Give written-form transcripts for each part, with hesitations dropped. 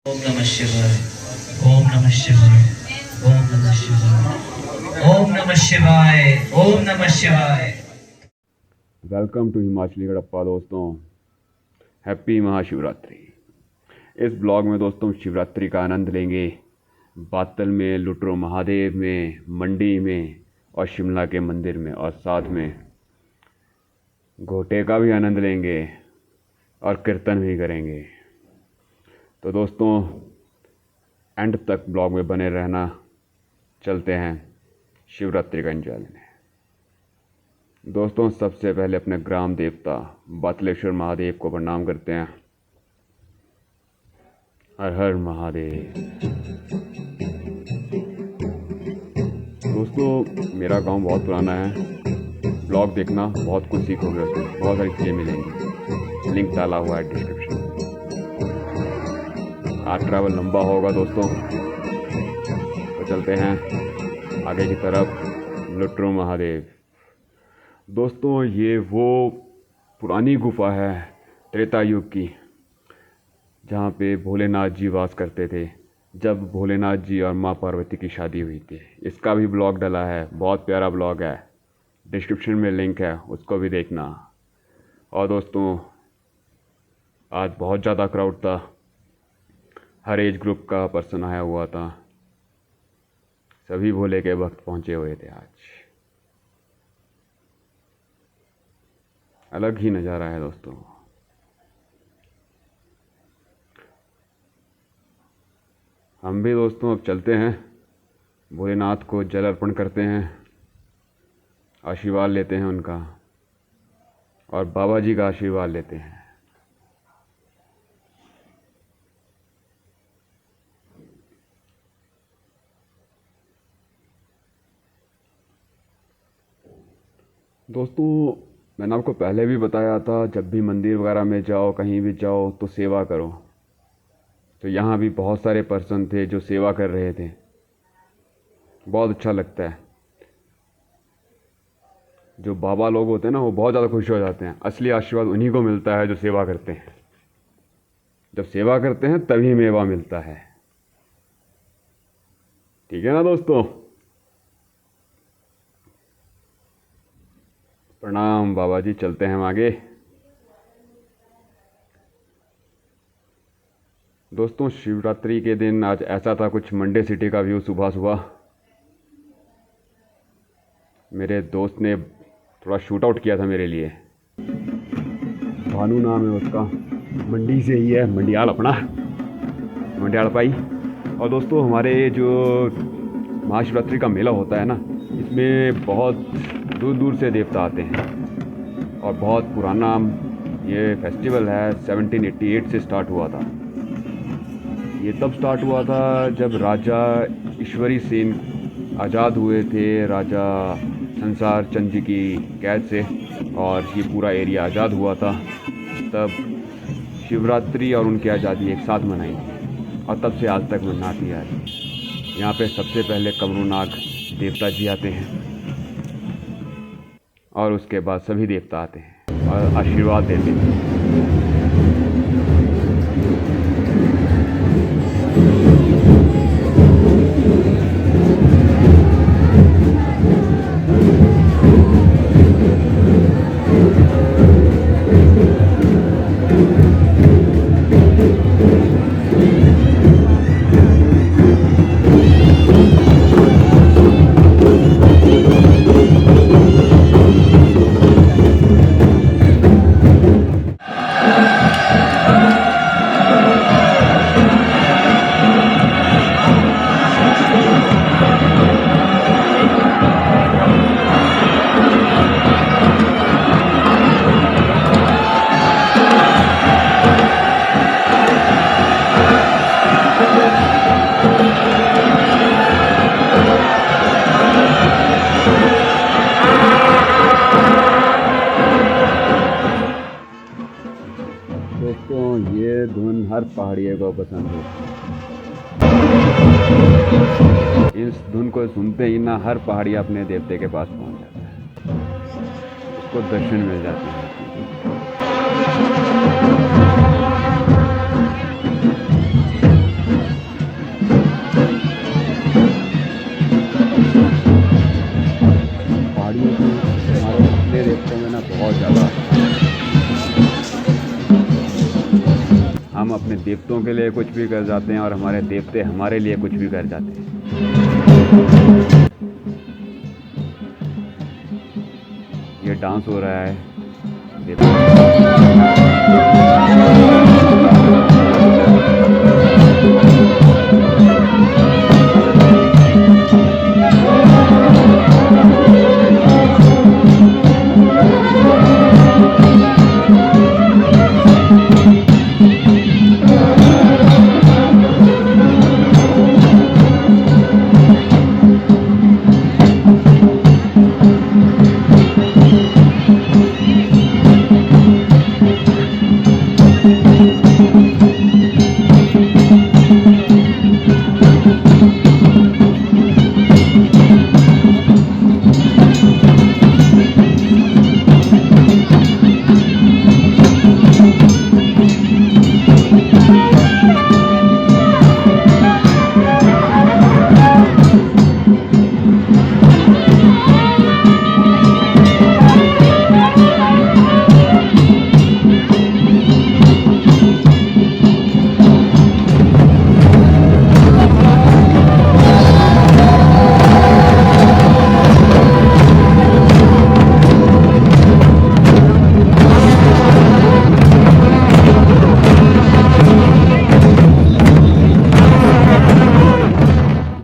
ओम नमः शिवाय। ओम नमः शिवाय। ओम नमः शिवाय। ओम नमः शिवाय। ओम नमः शिवाय। वेलकम टू हिमाचली गड़प्पा दोस्तों। हैप्पी महाशिवरात्रि। इस ब्लॉग में दोस्तों शिवरात्रि का आनंद लेंगे। बातल में, लुटरो महादेव में, मंडी में और शिमला के मंदिर में, और साथ में घोटे का भी आनंद लेंगे और कीर्तन भी करेंगे। तो दोस्तों एंड तक ब्लॉग में बने रहना। चलते हैं शिवरात्रि का एंजॉय लेने। दोस्तों सबसे पहले अपने ग्राम देवता बातलेश्वर महादेव को प्रणाम करते हैं। हर हर महादेव। दोस्तों मेरा गांव बहुत पुराना है। ब्लॉग देखना, बहुत कुछ सीखोगे, उसमें बहुत सारी चीज़ें मिलेंगी। लिंक डाला हुआ है डिस्क्रिप्शन में। आज ट्रैवल लंबा होगा दोस्तों, तो चलते हैं आगे की तरफ। लुटरो महादेव। दोस्तों ये वो पुरानी गुफा है त्रेता युग की, जहाँ पे भोलेनाथ जी वास करते थे, जब भोलेनाथ जी और माँ पार्वती की शादी हुई थी। इसका भी ब्लॉग डला है, बहुत प्यारा ब्लॉग है, डिस्क्रिप्शन में लिंक है, उसको भी देखना। और दोस्तों आज बहुत ज़्यादा क्राउड था, हर एज ग्रुप का पर्सन आया हुआ था। सभी भोले के भक्त पहुँचे हुए थे। आज अलग ही नज़ारा है दोस्तों। हम भी दोस्तों अब चलते हैं, भोलेनाथ को जल अर्पण करते हैं, आशीर्वाद लेते हैं उनका, और बाबा जी का आशीर्वाद लेते हैं। दोस्तों मैंने आपको पहले भी बताया था, जब भी मंदिर वगैरह में जाओ, कहीं भी जाओ तो सेवा करो। तो यहाँ भी बहुत सारे पर्सन थे जो सेवा कर रहे थे। बहुत अच्छा लगता है। जो बाबा लोग होते हैं ना, वो बहुत ज़्यादा खुश हो जाते हैं। असली आशीर्वाद उन्हीं को मिलता है जो सेवा करते हैं। जब सेवा करते हैं तभी मेवा मिलता है। ठीक है ना दोस्तों। प्रणाम बाबा जी। चलते हैं हम आगे। दोस्तों शिवरात्रि के दिन आज ऐसा था कुछ मंडे सिटी का व्यू। सुबह सुबह मेरे दोस्त ने थोड़ा शूट आउट किया था मेरे लिए। भानु नाम है उसका, मंडी से ही है, मंडियाल अपना, मंडियाल पाई। और दोस्तों हमारे जो महाशिवरात्रि का मेला होता है ना, इसमें बहुत दूर दूर से देवता आते हैं। और बहुत पुराना ये फेस्टिवल है, 1788 से स्टार्ट हुआ था। ये तब स्टार्ट हुआ था जब राजा ईश्वरी सेन आज़ाद हुए थे, राजा संसार चंद जी की कैद से, और ये पूरा एरिया आज़ाद हुआ था। तब शिवरात्रि और उनकी आज़ादी एक साथ मनाई थी, और तब से आज तक मनाती आ रही। यहाँ पे सबसे पहले कमरूनाग देवता जी आते हैं, और उसके बाद सभी देवता आते हैं और आशीर्वाद देते हैं। दोस्तों ये धुन हर पहाड़ियों को पसंद है। इस धुन को सुनते ही ना हर पहाड़ी अपने देवते के पास पहुंच जाता है, उसको दर्शन मिल जाते हैं। देवताओं के लिए कुछ भी कर जाते हैं और हमारे देवते हमारे लिए कुछ भी कर जाते हैं। ये डांस हो रहा है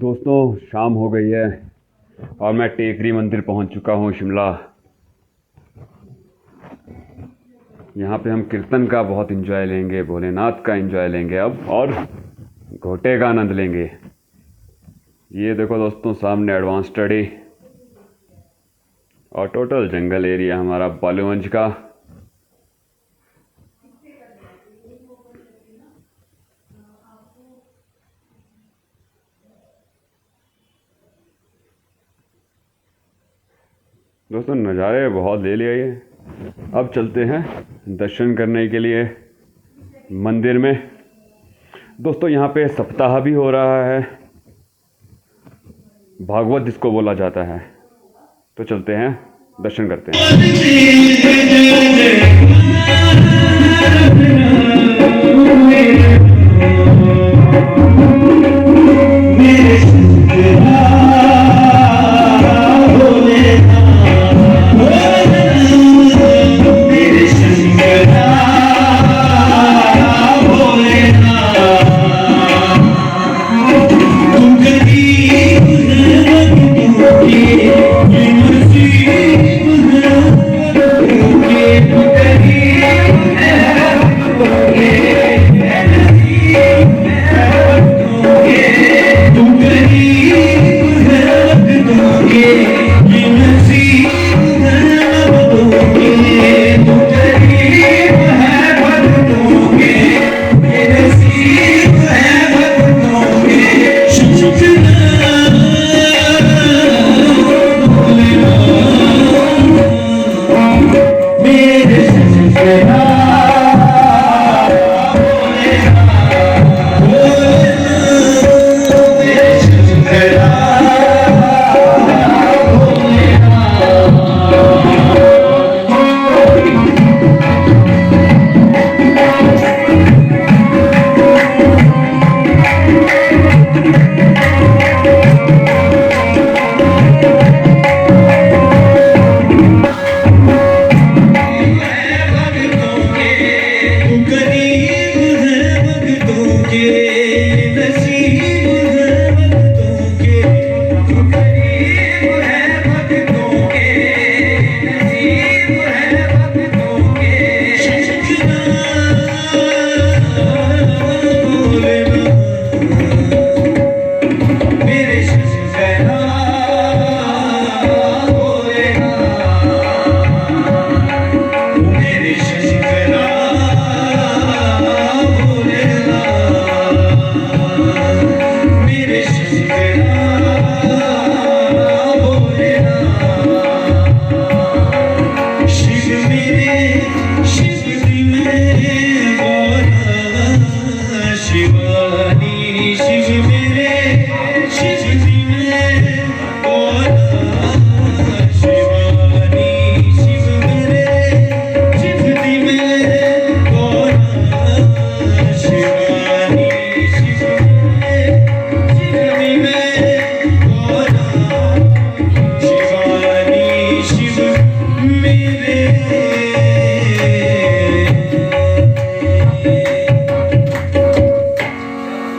दोस्तों। शाम हो गई है और मैं टेकरी मंदिर पहुंच चुका हूं शिमला। यहाँ पे हम कीर्तन का बहुत एंजॉय लेंगे, भोलेनाथ का एंजॉय लेंगे अब, और घोटे का आनंद लेंगे। ये देखो दोस्तों सामने एडवांस स्टडी और टोटल जंगल एरिया हमारा बालूगंज का। दोस्तों नज़ारे बहुत ले लिए ये। अब चलते हैं दर्शन करने के लिए मंदिर में। दोस्तों यहाँ पे सप्ताह भी हो रहा है, भागवत जिसको बोला जाता है। तो चलते हैं दर्शन करते हैं।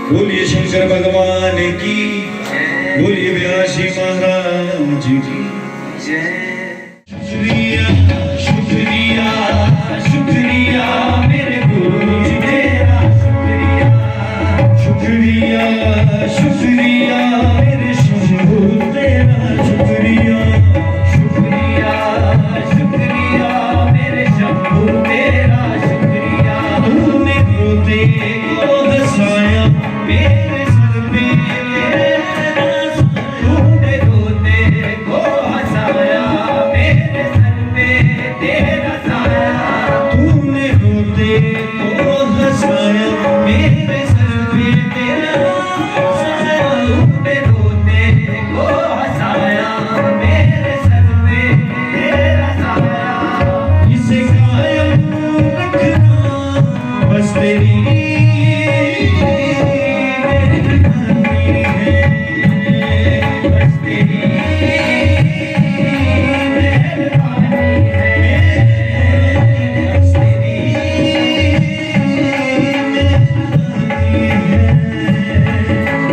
बोलिए शंकर भगवान की, बोलिए व्यासी महाराज की। शुक्रिया शुक्रिया शुक्रिया मेरे गुरु जी तेरा, शुक्रिया शुक्रिया शुक्रिया मेरे शंभू तेरा, शुक्रिया शुक्रिया शुक्रिया मेरे शंभू तेरा, शुक्रिया तूने रोते को हंसाया मेरे सर पे, तूने रोते को हंसाया मेरे सर पे तेरा साया, तूने रोते को हंसाया मेरे सर पे तेरा साया, तूने रोते को हंसाया मेरे सर पे तेरा साया। इसे कायम रखना बस तेरी मेहरबानी है, बस तेरी मेहरबानी है, बस तेरी मेहरबानी है,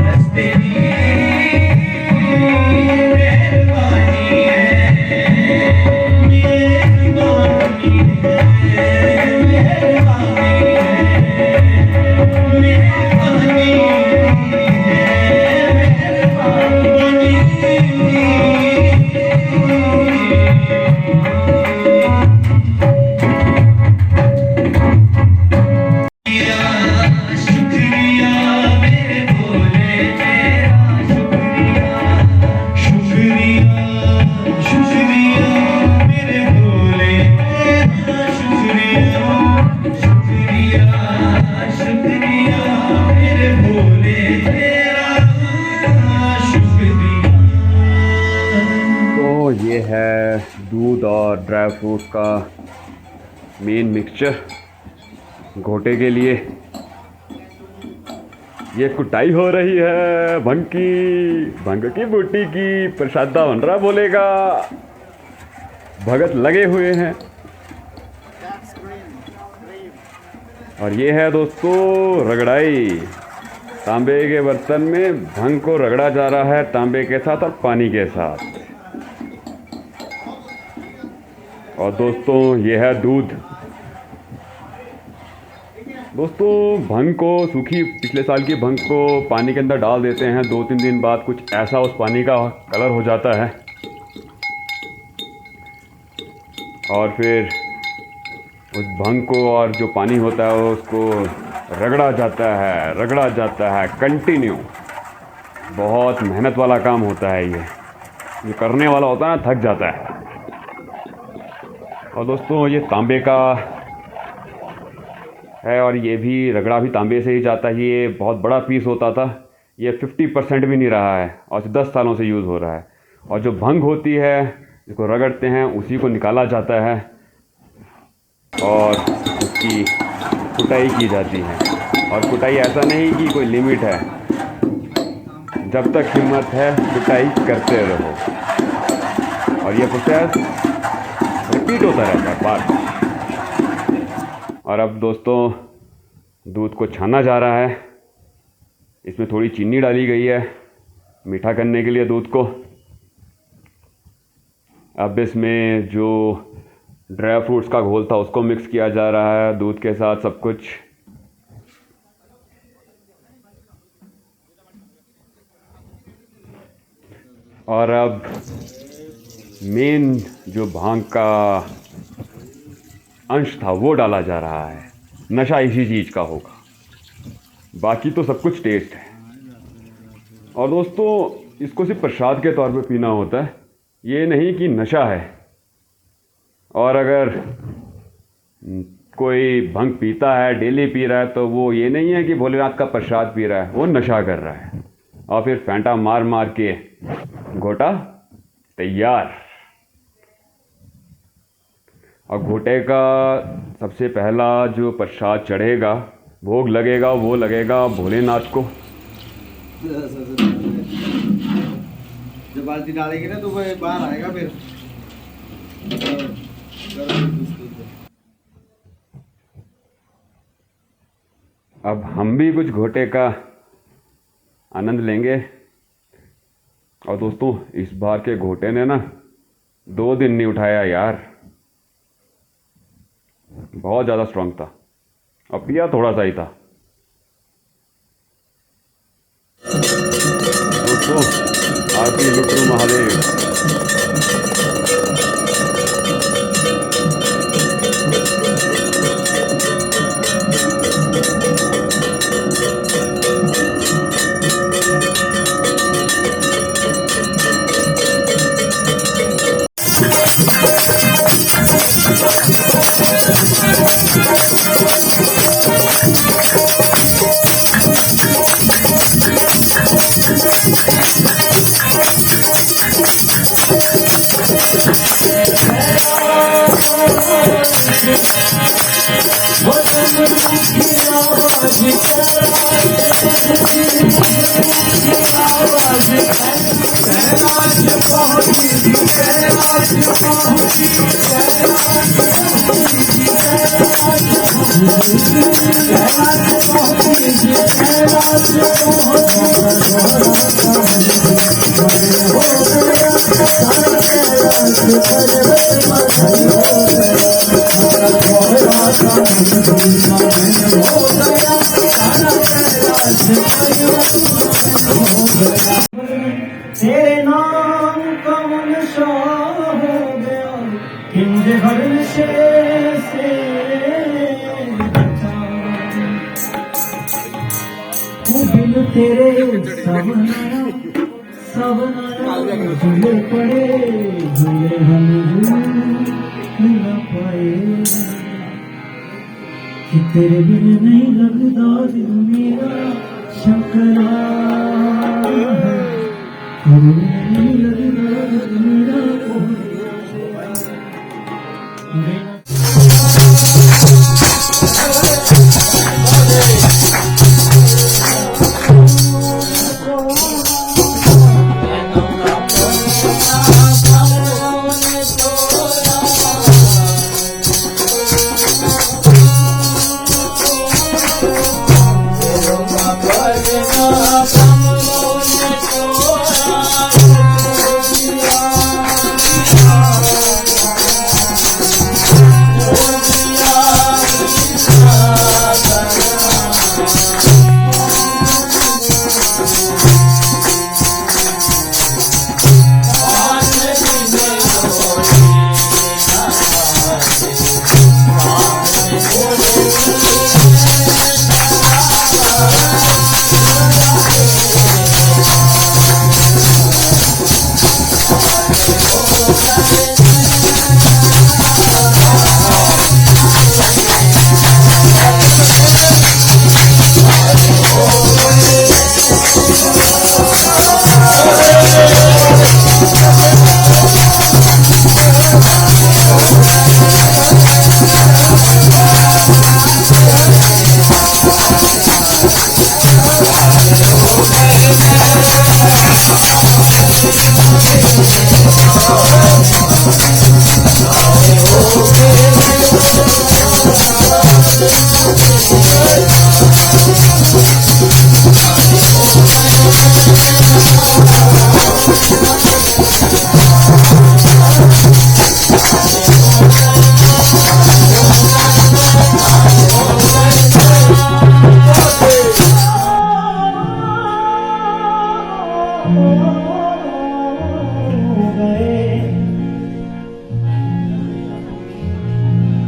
बस तेरी मेहरबानी शुक्रिया मेरे भोले तेरा, शुक्रिया शुक्रिया मेरे भोले तेरा, शुक्रिया शुक्रिया शुक्रिया मेरे भोले तेरा, शुक्रिया। तो ये है दूध और ड्राई फ्रूट का मेन मिक्सचर घोटे के लिए। ये कुटाई हो रही है भंग की बूटी की, प्रसादा बन रहा बोलेगा, भगत लगे हुए हैं। और ये है दोस्तों रगड़ाई, तांबे के बर्तन में भंग को रगड़ा जा रहा है तांबे के साथ और पानी के साथ। और दोस्तों ये है दूध। दोस्तों भंग को, सूखी पिछले साल की भंग को पानी के अंदर डाल देते हैं, 2-3 दिन बाद कुछ ऐसा उस पानी का कलर हो जाता है और फिर उस भंग को और जो पानी होता है उसको रगड़ा जाता है कंटिन्यू। बहुत मेहनत वाला काम होता है ये, जो करने वाला होता है ना थक जाता है। और दोस्तों ये तांबे का है और ये भी रगड़ा भी तांबे से ही जाता है। ये बहुत बड़ा पीस होता था, ये 50% भी नहीं रहा है और 10 सालों से यूज़ हो रहा है। और जो भंग होती है जिसको रगड़ते हैं उसी को निकाला जाता है और उसकी कुटाई की जाती है। और कुटाई ऐसा नहीं कि कोई लिमिट है, जब तक हिम्मत है कुटाई करते रहो। और ये प्रोसेस रिपीट होता रहता है बार। और अब दोस्तों दूध को छाना जा रहा है। इसमें थोड़ी चीनी डाली गई है मीठा करने के लिए दूध को। अब इसमें जो ड्राई फ्रूट्स का घोल था उसको मिक्स किया जा रहा है दूध के साथ सब कुछ। और अब मेन जो भांग का अंश था वो डाला जा रहा है। नशा इसी चीज़ का होगा, बाकी तो सब कुछ टेस्ट है। और दोस्तों इसको सिर्फ प्रसाद के तौर पे पीना होता है, ये नहीं कि नशा है। और अगर कोई भंग पीता है, डेली पी रहा है, तो वो ये नहीं है कि भोलेनाथ का प्रसाद पी रहा है, वो नशा कर रहा है। और फिर फैंटा मार मार के घोटा तैयार। और घोटे का सबसे पहला जो प्रसाद चढ़ेगा, भोग लगेगा, वो लगेगा भोलेनाथ को। जब बाल्टी डालेगी ना तो वो बाहर आएगा फिर। अब हम भी कुछ घोटे का आनंद लेंगे। और दोस्तों इस बार के घोटे ने ना 2 दिन नहीं उठाया यार, बहुत ज़्यादा स्ट्रांग था और पिया थोड़ा सा ही था। दोस्तों आरती लुटरू महादेव। तेरे नाम का मनशा हो गया, किंज हर्षे से दिल तेरे सवनाया सवनाया, झूले पड़े झूले हम झूल न पाए, कि तेरे बिन नहीं लगता दिल मेरा शंकरा, नहीं लगता दिल मेरा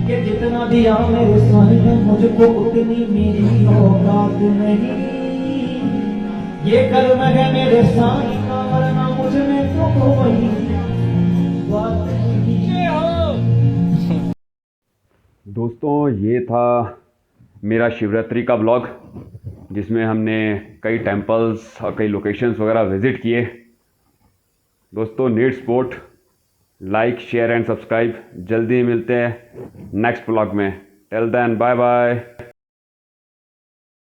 कि जितना दिया मेरे साहिब मुझको उतनी मेरी औकात नहीं, ये कर्म है मेरे साईं का, वरना मुझ में तो कोई बात नहीं हो। दोस्तों ये था मेरा शिवरात्रि का ब्लॉग, जिसमें हमने कई टेम्पल्स और कई लोकेशंस वगैरह विज़िट किए। दोस्तों need support, like share and subscribe. जल्दी मिलते हैं नेक्स्ट ब्लॉग में। Till then bye bye.